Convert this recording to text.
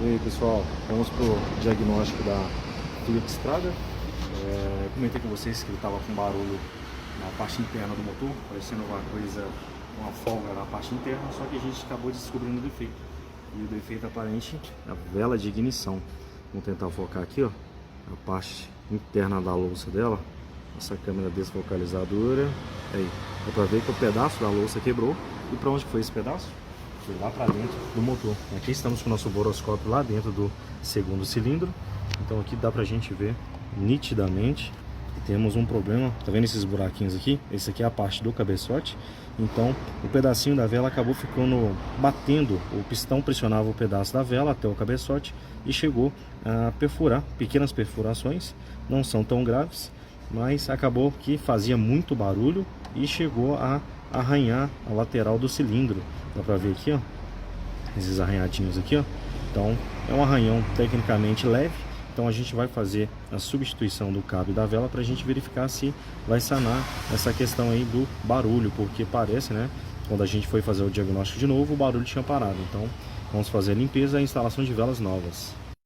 E aí pessoal, vamos para o diagnóstico da Philips Strada. Comentei com vocês que ele estava com barulho na parte interna do motor, parecendo uma coisa, uma folga na parte interna, só que a gente acabou descobrindo o defeito. E o defeito aparente é a vela de ignição. Vamos tentar focar aqui, ó, a parte interna da louça dela. Essa câmera desfocalizadora. Aí, dá pra ver que o pedaço da louça quebrou. E para onde foi esse pedaço? Foi lá para dentro do motor. Aqui estamos com o nosso boroscópio lá dentro do segundo cilindro. Então aqui dá pra gente ver nitidamente que temos um problema. Tá vendo esses buraquinhos aqui? Esse aqui é a parte do cabeçote. Então o pedacinho da vela acabou ficando batendo. O pistão pressionava o pedaço da vela até o cabeçote e chegou a perfurar. Pequenas perfurações, não são tão graves, mas acabou que fazia muito barulho e chegou a arranhar a lateral do cilindro. Dá pra ver aqui, ó, esses arranhadinhos aqui, ó. Então é um arranhão tecnicamente leve. Então a gente vai fazer a substituição do cabo e da vela para a gente verificar se vai sanar essa questão aí do barulho, porque parece, né, quando a gente foi fazer o diagnóstico de novo, o barulho tinha parado. Então vamos fazer a limpeza e a instalação de velas novas.